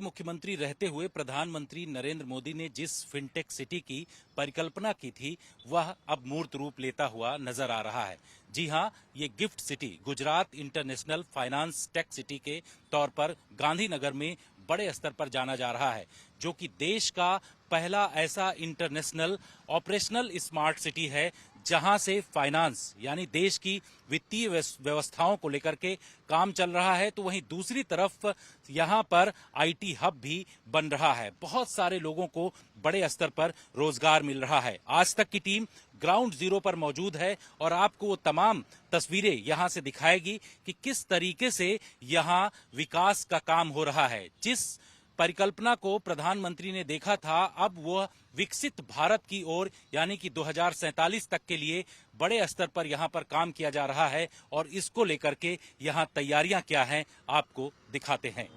मुख्यमंत्री रहते हुए प्रधानमंत्री नरेंद्र मोदी ने जिस फिनटेक सिटी की परिकल्पना की थी वह अब मूर्त रूप लेता हुआ नजर आ रहा है। जी हां, ये gift city Gujarat international finance tech city के तौर पर गांधीनगर में बड़े स्तर पर जाना जा रहा है, जो कि देश का पहला ऐसा इंटरनेशनल ऑपरेशनल स्मार्ट सिटी है जहां से फाइनेंस यानी देश की वित्तीय व्यवस्थाओं को लेकर के काम चल रहा है, तो वहीं दूसरी तरफ यहां पर आईटी हब भी बन रहा है। बहुत सारे लोगों को बड़े स्तर पर रोजगार मिल रहा है। आज तक की टीम ग्राउंड जीरो पर मौजूद है और आपको वो तमाम तस्वीरें यहां से दिखाएगी कि किस तरीके से यहां विकास का काम हो रहा है। जिस परिकल्पना को प्रधानमंत्री ने देखा था, अब वह विकसित भारत की ओर यानी कि 2047 तक के लिए बड़े स्तर पर यहां पर काम किया जा रहा है और इसको लेकर के यहां तैयारियां क्या हैं आपको दिखाते हैं।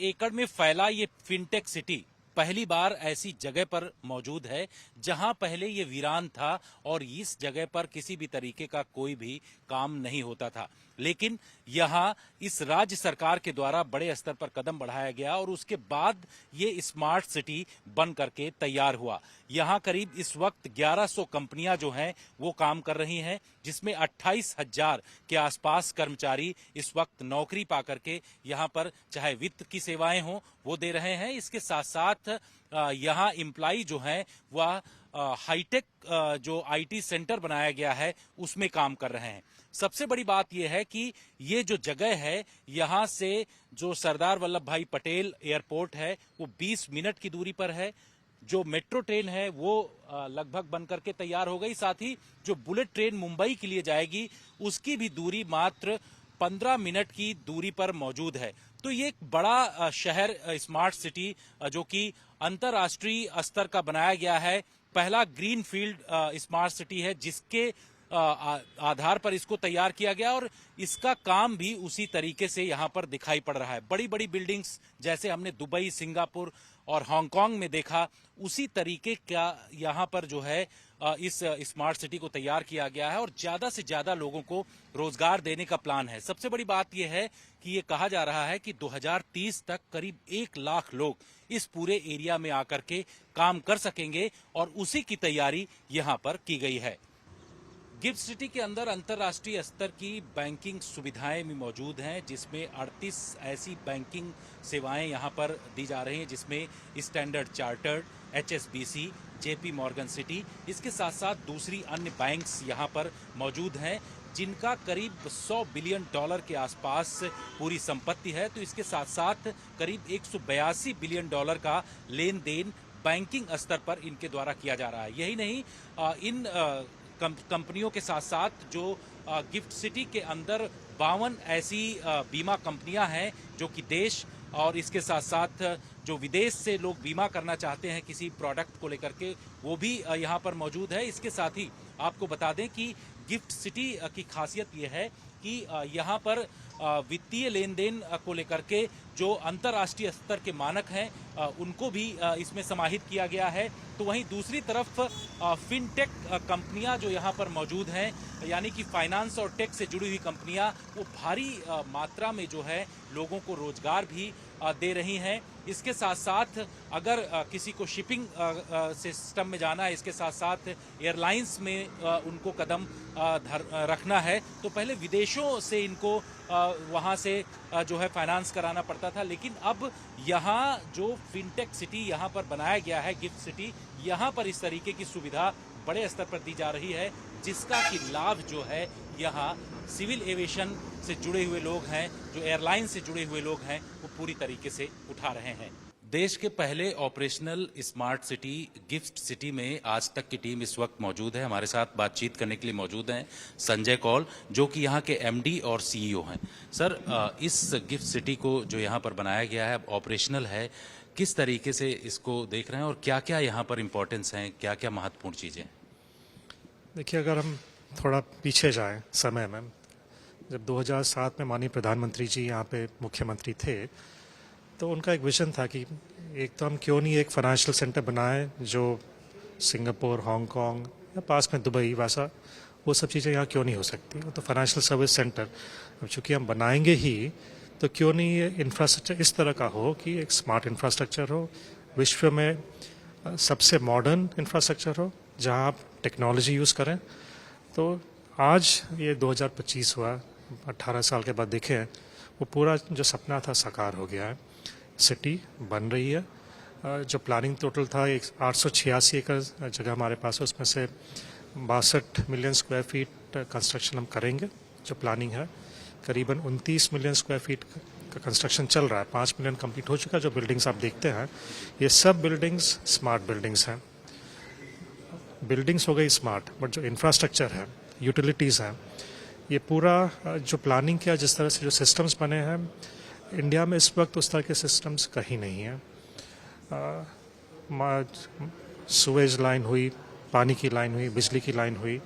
एकड़ में फैला ये फिनटेक सिटी पहली बार ऐसी जगह पर मौजूद है जहां पहले ये वीरान था और इस जगह पर किसी भी तरीके का कोई भी काम नहीं होता था। लेकिन यहां इस राज्य सरकार के द्वारा बड़े स्तर पर कदम बढ़ाया गया और उसके बाद ये स्मार्ट सिटी बन करके तैयार हुआ। यहां करीब इस वक्त 1100 कंपनियां जो हैं वो काम कर रही हैं, जिसमें 28,000 के आसपास कर्मचारी इस वक्त नौकरी पा करके यहां पर चाहे वित्त की सेवाएं हों वो दे रहे हैं। इसके साथ साथ यहाँ एम्प्लॉई जो हैं वह हाईटेक जो आईटी सेंटर बनाया गया है उसमें काम कर रहे हैं। सबसे बड़ी बात यह है कि ये जो जगह है यहाँ से जो सरदार वल्लभ भाई पटेल एयरपोर्ट है वो 20 मिनट की दूरी पर है। जो मेट्रो ट्रेन है वो लगभग बनकर के तैयार हो गई। साथ ही जो बुलेट ट्रेन मुंबई के लिए जाएगी उसकी भी दूरी मात्र 15 मिनट की दूरी पर मौजूद है। तो ये एक बड़ा शहर स्मार्ट सिटी जो कि अंतर्राष्ट्रीय स्तर का बनाया गया है, पहला ग्रीन फील्ड स्मार्ट सिटी है जिसके आधार पर इसको तैयार किया गया और इसका काम भी उसी तरीके से यहाँ पर दिखाई पड़ रहा है। बड़ी बड़ी बिल्डिंग्स जैसे हमने दुबई, सिंगापुर और हांगकांग में देखा, उसी तरीके का यहाँ पर जो है इस स्मार्ट सिटी को तैयार किया गया है और ज्यादा से ज्यादा लोगों को रोजगार देने का प्लान है। सबसे बड़ी बात यह है कि ये कहा जा रहा है कि 2030 तक करीब 1 लाख लोग इस पूरे एरिया में आकर के काम कर सकेंगे और उसी की तैयारी यहाँ पर की गई है। गिफ्ट सिटी के अंदर अंतर्राष्ट्रीय स्तर की बैंकिंग सुविधाएं भी मौजूद हैं, जिसमें 38 ऐसी बैंकिंग सेवाएं यहां पर दी जा रही हैं, जिसमें standard chartered, HSBC, JP Morgan city, इसके साथ साथ दूसरी अन्य बैंक्स यहां पर मौजूद हैं जिनका करीब $100 बिलियन के आसपास पूरी संपत्ति है। तो इसके साथ साथ करीब $182 बिलियन का लेन देन बैंकिंग स्तर पर इनके द्वारा किया जा रहा है। यही नहीं, इन कंपनियों के साथ साथ जो गिफ्ट सिटी के अंदर 52 ऐसी बीमा कंपनियां हैं जो कि देश और इसके साथ साथ जो विदेश से लोग बीमा करना चाहते हैं किसी प्रोडक्ट को लेकर के, वो भी यहाँ पर मौजूद है। इसके साथ ही आपको बता दें कि गिफ्ट सिटी की खासियत ये है कि यहाँ पर वित्तीय लेन देन को लेकर के जो अंतर्राष्ट्रीय स्तर के मानक हैं उनको भी इसमें समाहित किया गया है। तो वहीं दूसरी तरफ फिनटेक कंपनियां जो यहाँ पर मौजूद हैं, यानी कि फाइनेंस और टेक से जुड़ी हुई कंपनियां, वो भारी मात्रा में जो है लोगों को रोजगार भी दे रही हैं। इसके साथ साथ अगर किसी को शिपिंग सिस्टम में जाना है, इसके साथ साथ एयरलाइंस में उनको कदम रखना है, तो पहले विदेशों से इनको वहाँ से जो है फाइनेंस कराना पड़ता था। लेकिन अब यहाँ जो फिनटेक सिटी यहाँ पर बनाया गया है, गिफ्ट सिटी, यहाँ पर इस तरीके की सुविधा बड़े स्तर पर दी जा रही है, जिसका कि लाभ जो है यहाँ सिविल एविएशन से जुड़े हुए लोग हैं, जो एयरलाइन से जुड़े हुए लोग हैं, वो पूरी तरीके से उठा रहे हैं। देश के पहले operational smart city gift city में आज तक की टीम इस वक्त मौजूद है। हमारे साथ बातचीत करने के लिए मौजूद हैं संजय कौल, जो कि यहाँ के MD और CEO हैं। सर, इस गिफ्ट सिटी को जो यहाँ पर बनाया गया है, ऑपरेशनल है, किस तरीके से इसको देख रहे हैं और क्या क्या यहाँ पर इम्पोर्टेंस हैं, क्या क्या महत्वपूर्ण चीज़ें? देखिए, अगर हम थोड़ा पीछे जाएं समय में, जब 2007 में माननीय प्रधानमंत्री जी यहाँ पे मुख्यमंत्री थे, तो उनका एक विजन था कि एक तो हम क्यों नहीं एक फाइनेंशियल सेंटर बनाएं जो सिंगापुर, हांगकांग या पास में दुबई वैसा, वो सब चीज़ें यहाँ क्यों नहीं हो सकती। तो फाइनेंशियल सर्विस सेंटर अब चूँकि हम बनाएंगे ही, तो क्यों नहीं ये इंफ्रास्ट्रक्चर इस तरह का हो कि एक स्मार्ट इंफ्रास्ट्रक्चर हो, विश्व में सबसे मॉडर्न इंफ्रास्ट्रक्चर हो जहाँ आप टेक्नोलॉजी यूज़ करें। तो आज ये 2025 हुआ, 18 साल के बाद देखें, वो पूरा जो सपना था साकार हो गया है। सिटी बन रही है। जो प्लानिंग टोटल था 886 एकड़ जगह हमारे पास है, उसमें से 62 मिलियन स्क्वायर फीट कंस्ट्रक्शन हम करेंगे। जो प्लानिंग है करीबन 29 मिलियन स्क्वायर फीट का कंस्ट्रक्शन चल रहा है। 5 मिलियन कंप्लीट हो चुका है। जो बिल्डिंग्स आप देखते हैं ये सब बिल्डिंग्स स्मार्ट बिल्डिंग्स हैं। बिल्डिंग्स हो गई स्मार्ट, बट जो इंफ्रास्ट्रक्चर है, यूटिलिटीज़ हैं, ये पूरा जो प्लानिंग किया, जिस तरह से जो सिस्टम्स बने हैं इंडिया में इस वक्त उस तरह के सिस्टम्स कहीं नहीं है। सुएज लाइन हुई, पानी की लाइन हुई, बिजली की लाइन हुई,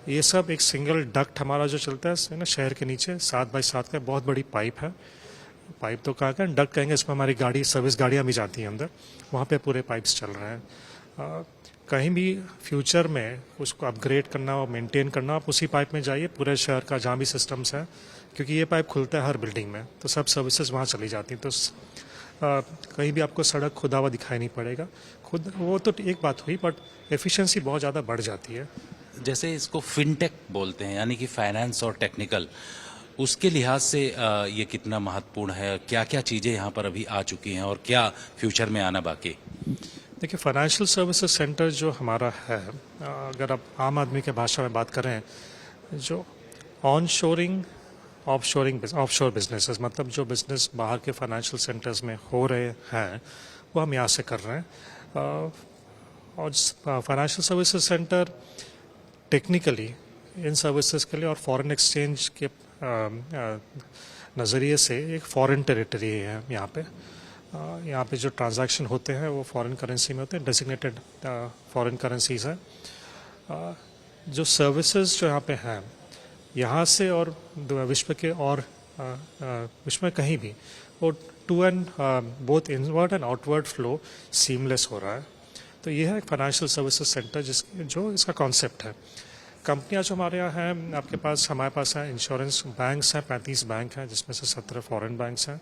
ये सब एक सिंगल डक्ट हमारा जो चलता है ना शहर के नीचे 7 बाई 7 का बहुत बड़ी पाइप है। पाइप तो कहा कहें, डक्ट कहेंगे, इसमें हमारी गाड़ी सर्विस गाड़ियाँ भी जाती हैं अंदर, वहाँ पे पूरे पाइप्स चल रहे हैं। कहीं भी फ्यूचर में उसको अपग्रेड करना और मेंटेन करना, आप उसी पाइप में जाइए पूरे शहर का जहाँ भी सिस्टम्स हैं, क्योंकि ये पाइप खुलता है हर बिल्डिंग में, तो सब सर्विसेज वहाँ चली जाती हैं। तो कहीं भी आपको सड़क खुदा हुआ दिखाई नहीं पड़ेगा। खुद वो तो एक बात हुई, बट एफिशिएंसी बहुत ज़्यादा बढ़ जाती है। जैसे इसको फिनटेक बोलते हैं, यानी कि फाइनेंस और टेक्निकल, उसके लिहाज से ये कितना महत्वपूर्ण है? क्या क्या चीज़ें यहाँ पर अभी आ चुकी हैं और क्या फ्यूचर में आना बाकी? देखिए, फाइनेंशियल सर्विसेज सेंटर जो हमारा है, अगर आप आम आदमी के भाषा में बात करें, जो ऑन शोरिंग ऑफशोर बिजनेसेस, मतलब जो बिजनेस बाहर के फाइनेंशियल सेंटर्स में हो रहे हैं वो हम यहाँ से कर रहे हैं। और फाइनेंशियल सर्विसेज सेंटर टेक्निकली इन सर्विसेज के लिए और फॉरेन एक्सचेंज के नज़रिए से एक फॉरेन टेरिटरी है यहाँ पे। यहाँ पे जो ट्रांजैक्शन होते हैं वो फॉरेन करेंसी में होते हैं, डेजिग्नेटेड फॉरेन करेंसीज हैं। जो सर्विसेज जो यहाँ पे हैं, यहाँ से और विश्व के और विश्व में कहीं भी वो two and both inward and outward flow seamless हो रहा है। तो ये है एक फाइनेंशियल सर्विसेज सेंटर जो इसका कॉन्सेप्ट है। कंपनियां जो हमारे यहाँ हैं, हमारे पास हैं इंश्योरेंस बैंक्स हैं, 35 बैंक हैं, जिसमें से 17 फॉरेन बैंक्स हैं।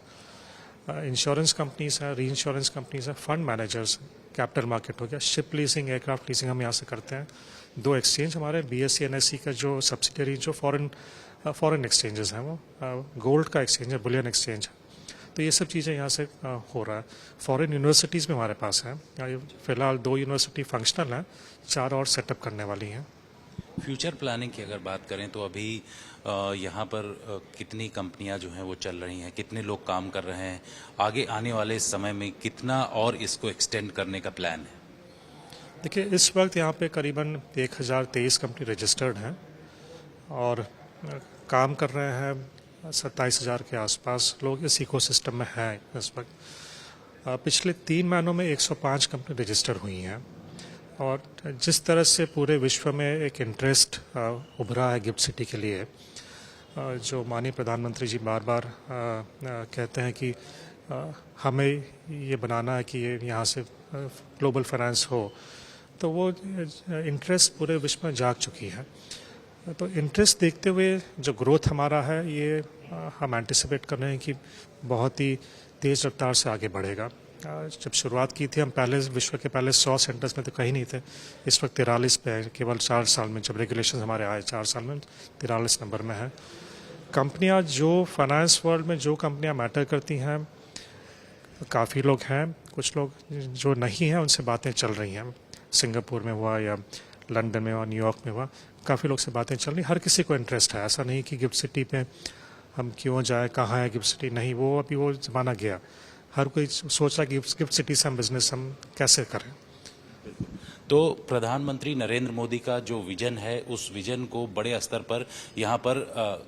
इंश्योरेंस कंपनीज हैं, री इंश्योरेंस कंपनीज हैं, फंड मैनेजर्स, कैपिटल मार्केट हो गया, शिप लीजिंग, एयरक्राफ्ट लीजिंग हम यहाँ से करते हैं। 2 एक्सचेंज हमारे BSE NSE का जो सब्सिडरी जो फॉरेन एक्सचेंजेस हैं, वो गोल्ड का एक्सचेंज है, बुलियन एक्सचेंज है। तो ये सब चीज़ें यहाँ से हो रहा है। फॉरेन यूनिवर्सिटीज़ में हमारे पास हैं, फिलहाल 2 यूनिवर्सिटी फंक्शनल हैं, 4 और सेटअप करने वाली हैं। फ्यूचर प्लानिंग की अगर बात करें तो अभी यहाँ पर कितनी कंपनियां जो हैं वो चल रही हैं, कितने लोग काम कर रहे हैं, आगे आने वाले समय में कितना और इसको एक्सटेंड करने का प्लान है? देखिए, इस वक्त यहाँ पे करीबन 1023 कंपनी रजिस्टर्ड हैं और काम कर रहे हैं 27,000 के आसपास लोग इस इकोसिस्टम में हैं इस वक्त। पिछले 3 महीनों में 105 कंपनी रजिस्टर हुई हैं। और जिस तरह से पूरे विश्व में एक इंटरेस्ट उभरा है गिफ्ट सिटी के लिए, जो माननीय प्रधानमंत्री जी बार बार कहते हैं कि हमें ये बनाना है कि ये यहाँ से ग्लोबल फाइनेंस हो, तो वो इंटरेस्ट पूरे विश्व में जाग चुकी है। तो इंटरेस्ट देखते हुए जो ग्रोथ हमारा है, ये हम एंटिसिपेट कर रहे हैं कि बहुत ही तेज़ रफ्तार से आगे बढ़ेगा। जब शुरुआत की थी हम विश्व के पहले 100 सेंटर्स में तो कहीं नहीं थे, इस वक्त 43 पे है। केवल 4 साल में, जब रेगुलेशन हमारे आए 4 साल में 43 नंबर में है। कंपनियां जो फाइनेंस वर्ल्ड में जो कंपनियां मैटर करती हैं, काफ़ी लोग हैं, कुछ लोग जो नहीं हैं उनसे बातें चल रही हैं। सिंगापुर में हुआ या लंदन में हुआ, न्यूयॉर्क में हुआ, काफ़ी लोग से बातें चल रही। हर किसी को इंटरेस्ट है, ऐसा नहीं कि गिफ्ट सिटी पे हम क्यों जाए, कहाँ है गिफ्ट सिटी, नहीं, वो अभी वो ज़माना गया। हर कोई सोच रहा है कि गिफ्ट सिटी से हम बिजनेस हम कैसे करें। तो प्रधानमंत्री नरेंद्र मोदी का जो विजन है, उस विजन को बड़े स्तर पर यहाँ पर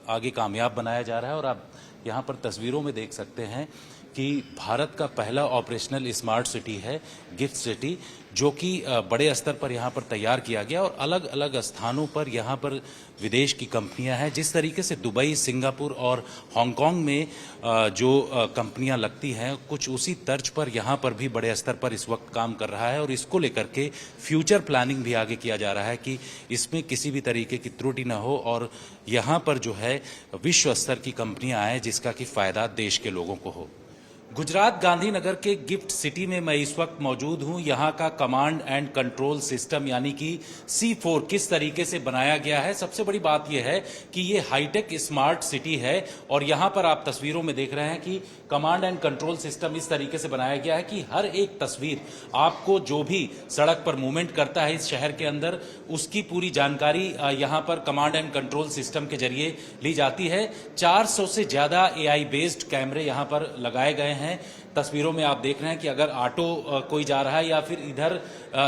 आगे कामयाब बनाया जा रहा है। और आप यहाँ पर तस्वीरों में देख सकते हैं कि भारत का पहला ऑपरेशनल स्मार्ट सिटी है गिफ्ट सिटी, जो कि बड़े स्तर पर यहाँ पर तैयार किया गया और अलग अलग स्थानों पर यहाँ पर विदेश की कंपनियां हैं। जिस तरीके से दुबई, सिंगापुर और हांगकांग में जो कंपनियां लगती हैं, कुछ उसी तर्ज पर यहाँ पर भी बड़े स्तर पर इस वक्त काम कर रहा है और इसको लेकर के फ्यूचर प्लानिंग भी आगे किया जा रहा है कि इसमें किसी भी तरीके की त्रुटि न हो और यहाँ पर जो है विश्व स्तर की कंपनियां आए जिसका कि फायदा देश के लोगों को हो। गुजरात गांधीनगर के गिफ्ट सिटी में मैं इस वक्त मौजूद हूं। यहां का कमांड एंड कंट्रोल सिस्टम यानी कि C4 किस तरीके से बनाया गया है। सबसे बड़ी बात यह है कि ये हाईटेक स्मार्ट सिटी है और यहां पर आप तस्वीरों में देख रहे हैं कि कमांड एंड कंट्रोल सिस्टम इस तरीके से बनाया गया है कि हर एक तस्वीर आपको जो भी सड़क पर मूवमेंट करता है इस शहर के अंदर, उसकी पूरी जानकारी यहां पर कमांड एंड कंट्रोल सिस्टम के जरिए ली जाती है। 400 से ज्यादा AI बेस्ड कैमरे यहां पर लगाए गए हैं। तस्वीरों में आप देख रहे हैं कि अगर ऑटो कोई जा रहा है या फिर इधर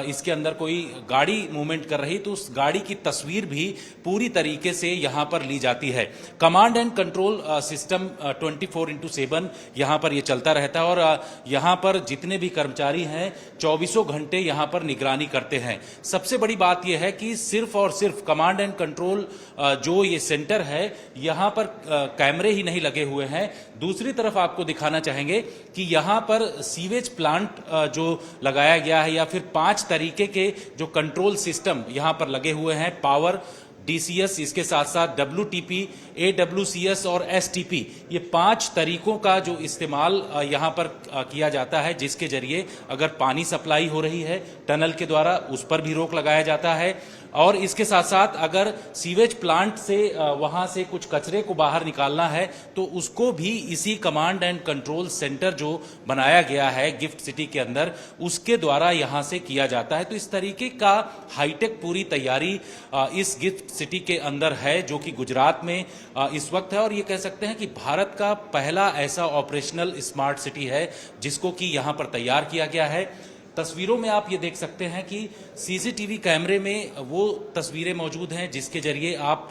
इसके अंदर कोई गाड़ी मूवमेंट कर रही तो उस गाड़ी की तस्वीर भी पूरी तरीके से यहां पर ली जाती है। कमांड एंड कंट्रोल सिस्टम 24/7 यहां पर ये चलता रहता है और यहां पर जितने भी कर्मचारी हैं 24 घंटे यहां पर निगरानी करते हैं। सबसे बड़ी बात यह है कि सिर्फ और सिर्फ कमांड एंड कंट्रोल जो ये सेंटर है यहां पर कैमरे ही नहीं लगे हुए हैं। दूसरी तरफ आपको दिखाना चाहेंगे कि यहां पर सीवेज प्लांट जो लगाया गया है या फिर 5 तरीके के जो कंट्रोल सिस्टम यहां पर लगे हुए हैं, पावर, DCS, इसके साथ साथ WTP, AWCS और STP, ये 5 तरीकों का जो इस्तेमाल यहां पर किया जाता है, जिसके जरिए अगर पानी सप्लाई हो रही है टनल के द्वारा उस पर भी रोक लगाया जाता है और इसके साथ साथ अगर सीवेज प्लांट से वहां से कुछ कचरे को बाहर निकालना है तो उसको भी इसी कमांड एंड कंट्रोल सेंटर जो बनाया गया है गिफ्ट सिटी के अंदर उसके द्वारा यहां से किया जाता है। तो इस तरीके का हाईटेक पूरी तैयारी इस गिफ्ट सिटी के अंदर है जो कि गुजरात में इस वक्त है और ये कह सकते हैं कि भारत का पहला ऐसा ऑपरेशनल स्मार्ट सिटी है जिसको कि यहां पर तैयार किया गया है। तस्वीरों में आप ये देख सकते हैं कि CCTV कैमरे में वो तस्वीरें मौजूद हैं जिसके जरिए आप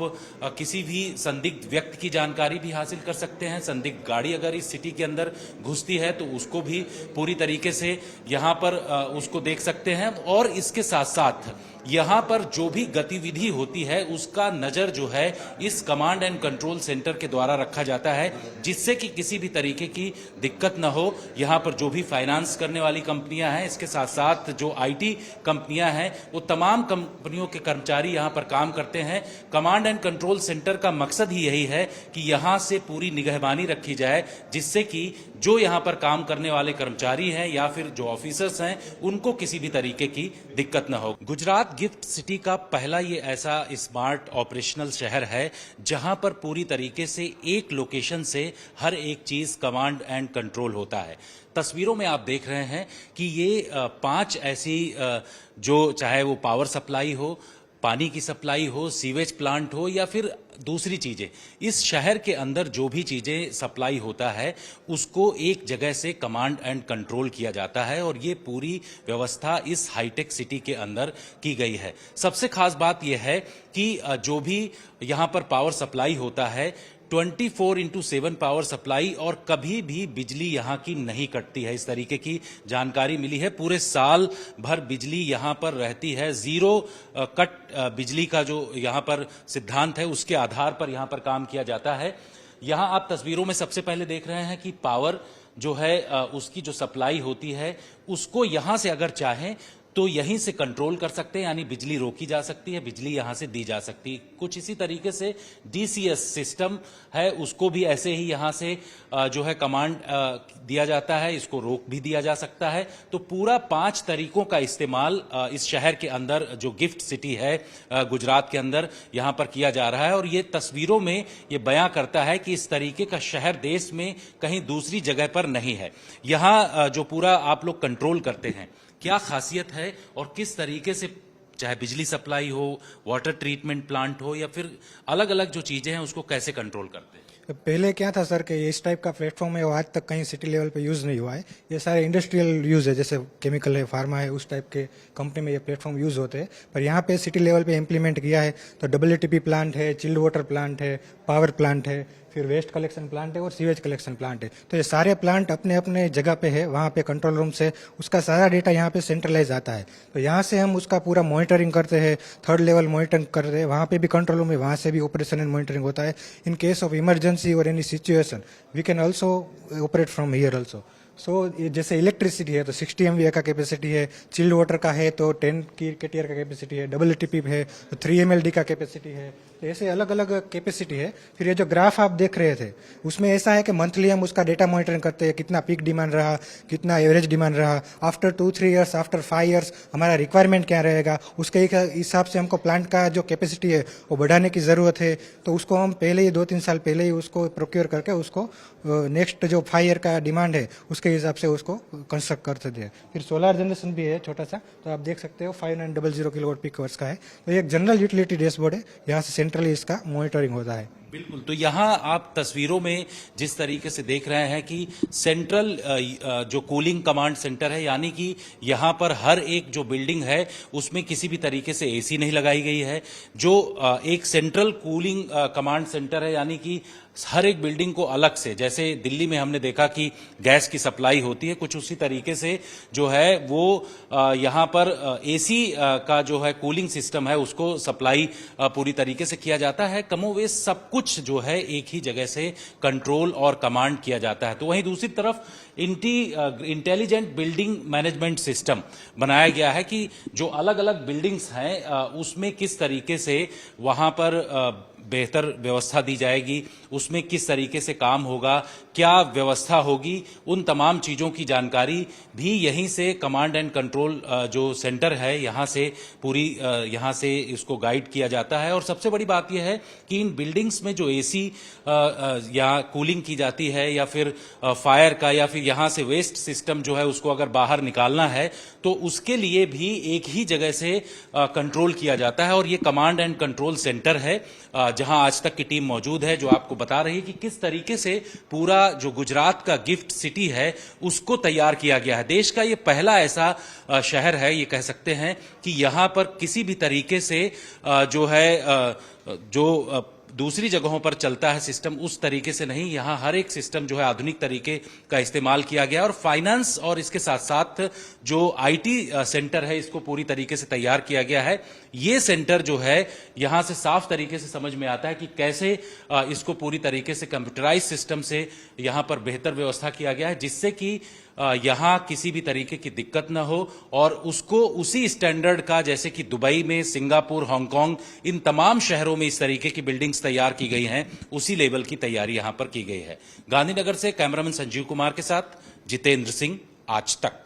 किसी भी संदिग्ध व्यक्ति की जानकारी भी हासिल कर सकते हैं। संदिग्ध गाड़ी अगर इस सिटी के अंदर घुसती है तो उसको भी पूरी तरीके से यहाँ पर उसको देख सकते हैं और इसके साथ साथ यहाँ पर जो भी गतिविधि होती है उसका नजर जो है इस कमांड एंड कंट्रोल सेंटर के द्वारा रखा जाता है जिससे कि किसी भी तरीके की दिक्कत न हो। यहाँ पर जो भी फाइनेंस करने वाली कंपनियां हैं, इसके साथ साथ जो IT कंपनियां हैं, वो तमाम कंपनियों के कर्मचारी यहाँ पर काम करते हैं। कमांड एंड कंट्रोल सेंटर का मकसद ही यही है कि यहाँ से पूरी निगहबानी रखी जाए जिससे कि जो यहाँ पर काम करने वाले कर्मचारी हैं या फिर जो ऑफिसर्स हैं उनको किसी भी तरीके की दिक्कत न हो। गुजरात गिफ्ट सिटी का पहला ये ऐसा स्मार्ट ऑपरेशनल शहर है जहां पर पूरी तरीके से एक लोकेशन से हर एक चीज कमांड एंड कंट्रोल होता है। तस्वीरों में आप देख रहे हैं कि ये 5 ऐसी जो चाहे वो पावर सप्लाई हो, पानी की सप्लाई हो, सीवेज प्लांट हो या फिर दूसरी चीजें, इस शहर के अंदर जो भी चीजें सप्लाई होता है उसको एक जगह से कमांड एंड कंट्रोल किया जाता है और ये पूरी व्यवस्था इस हाईटेक सिटी के अंदर की गई है। सबसे खास बात यह है कि जो भी यहाँ पर पावर सप्लाई होता है 24/7 पावर सप्लाई और कभी भी बिजली यहाँ की नहीं कटती है। इस तरीके की जानकारी मिली है। पूरे साल भर बिजली यहाँ पर रहती है। जीरो कट बिजली का जो यहाँ पर सिद्धांत है उसके आधार पर यहाँ पर काम किया जाता है। यहाँ आप तस्वीरों में सबसे पहले देख रहे हैं कि पावर जो है उसकी जो सप्लाई होती है उसको यहाँ से अगर चाहें तो यहीं से कंट्रोल कर सकते हैं, यानी बिजली रोकी जा सकती है, बिजली यहां से दी जा सकती है। कुछ इसी तरीके से DCS सिस्टम है, उसको भी ऐसे ही यहां से जो है कमांड दिया जाता है, इसको रोक भी दिया जा सकता है। तो पूरा 5 तरीकों का इस्तेमाल इस शहर के अंदर जो गिफ्ट सिटी है गुजरात के अंदर यहां पर किया जा रहा है और ये तस्वीरों में ये बयां करता है कि इस तरीके का शहर देश में कहीं दूसरी जगह पर नहीं है। यहां जो पूरा आप लोग कंट्रोल करते हैं क्या खासियत है और किस तरीके से, चाहे बिजली सप्लाई हो, वाटर ट्रीटमेंट प्लांट हो या फिर अलग अलग जो चीजें हैं उसको कैसे कंट्रोल करते हैं? पहले क्या था सर कि इस टाइप का प्लेटफॉर्म है वो आज तक कहीं सिटी लेवल पे यूज़ नहीं हुआ है। ये सारे इंडस्ट्रियल यूज़ है, जैसे केमिकल है, फार्मा है, उस टाइप के कंपनी में ये प्लेटफॉर्म यूज़ होते हैं। पर यहाँ पे सिटी लेवल पे इम्प्लीमेंट किया है तो WTP प्लांट है, चिल्ड वाटर प्लांट है, पावर प्लांट है, फिर वेस्ट कलेक्शन प्लांट है और सीवेज कलेक्शन प्लांट है। तो ये सारे प्लांट अपने अपने जगह पे है, वहाँ पे कंट्रोल रूम से उसका सारा डेटा यहाँ पे सेंट्रलाइज आता है। तो यहाँ से हम उसका पूरा मॉनिटरिंग करते हैं, थर्ड लेवल मॉनिटरिंग करते हैं, वहाँ पे भी कंट्रोल रूम है, वहाँ से भी ऑपरेशन एंड मॉनिटरिंग होता है। इन केस ऑफ इमरजेंसी और any situation we can also operate from here also. So जैसे इलेक्ट्रिसिटी है तो 60 MVA का कैपेसिटी है, चिल्ड वाटर का है तो 10 KTR का कैपेसिटी है, WLTP है तो 3 MLD का कैपेसिटी है। तो ऐसे अलग अलग कैपेसिटी है। फिर ये जो ग्राफ आप देख रहे थे उसमें ऐसा है कि मंथली हम उसका डेटा मॉनिटरिंग करते हैं, कितना पीक डिमांड रहा, कितना एवरेज डिमांड रहा, आफ्टर 2-3 ईयर्स, आफ्टर 5 ईयर्स हमारा रिक्वायरमेंट क्या रहेगा, उसके हिसाब से हमको प्लांट का जो कैपेसिटी है वो बढ़ाने की ज़रूरत है। तो उसको हम पहले ही 2-3 साल पहले ही उसको प्रोक्योर करके उसको नेक्स्ट जो 5 ईयर का डिमांड है उसके हिसाब से उसको कंस्ट्रक्ट करते थे। फिर सोलर जनरेशन भी है छोटा सा, तो आप देख सकते हो 5900 किलोवाट पीक आवर्स का है। तो ये एक जनरल यूटिलिटी डैशबोर्ड है, यहाँ से सेंट्रली इसका मॉनिटरिंग होता है। बिल्कुल। तो यहाँ आप तस्वीरों में जिस तरीके से देख रहे हैं कि सेंट्रल जो कूलिंग कमांड सेंटर है, यानी कि यहाँ पर हर एक जो बिल्डिंग है उसमें किसी भी तरीके से एसी नहीं लगाई गई है। जो एक सेंट्रल कूलिंग कमांड सेंटर है, यानी कि हर एक बिल्डिंग को अलग से, जैसे दिल्ली में हमने देखा कि गैस की सप्लाई होती है, कुछ उसी तरीके से जो है वो यहाँ पर एसी का जो है कूलिंग सिस्टम है उसको सप्लाई पूरी तरीके से किया जाता है। कमोवेश सब कुछ जो है एक ही जगह से कंट्रोल और कमांड किया जाता है। तो वहीं दूसरी तरफ इंटेलिजेंट बिल्डिंग मैनेजमेंट सिस्टम बनाया गया है कि जो अलग अलग बिल्डिंग्स हैं उसमें किस तरीके से वहां पर बेहतर व्यवस्था दी जाएगी, उसमें किस तरीके से काम होगा, क्या व्यवस्था होगी, उन तमाम चीज़ों की जानकारी भी यहीं से कमांड एंड कंट्रोल जो सेंटर है यहाँ से पूरी यहाँ से इसको गाइड किया जाता है। और सबसे बड़ी बात यह है कि इन बिल्डिंग्स में जो एसी या कूलिंग की जाती है या फिर फायर का या फिर यहाँ से वेस्ट सिस्टम जो है उसको अगर बाहर निकालना है तो उसके लिए भी एक ही जगह से कंट्रोल किया जाता है। और ये कमांड एंड कंट्रोल सेंटर है जहां आज तक की टीम मौजूद है जो आपको बता रही है कि किस तरीके से पूरा जो गुजरात का गिफ्ट सिटी है उसको तैयार किया गया है। देश का ये पहला ऐसा शहर है, ये कह सकते हैं कि यहां पर किसी भी तरीके से जो है जो दूसरी जगहों पर चलता है सिस्टम उस तरीके से नहीं, यहाँ हर एक सिस्टम जो है आधुनिक तरीके का इस्तेमाल किया गया और फाइनेंस और इसके साथ साथ जो आईटी सेंटर है इसको पूरी तरीके से तैयार किया गया है। ये सेंटर जो है यहाँ से साफ तरीके से समझ में आता है कि कैसे इसको पूरी तरीके से कंप्यूटराइज सिस्टम से यहाँ पर बेहतर व्यवस्था किया गया है जिससे कि यहाँ किसी भी तरीके की दिक्कत न हो और उसको उसी स्टैंडर्ड का, जैसे कि दुबई में, सिंगापुर, हांगकांग, इन तमाम शहरों में इस तरीके की बिल्डिंग्स तैयार की गई हैं, उसी लेवल की तैयारी यहाँ पर की गई है। गांधीनगर से कैमरामैन संजीव कुमार के साथ जितेंद्र सिंह, आज तक।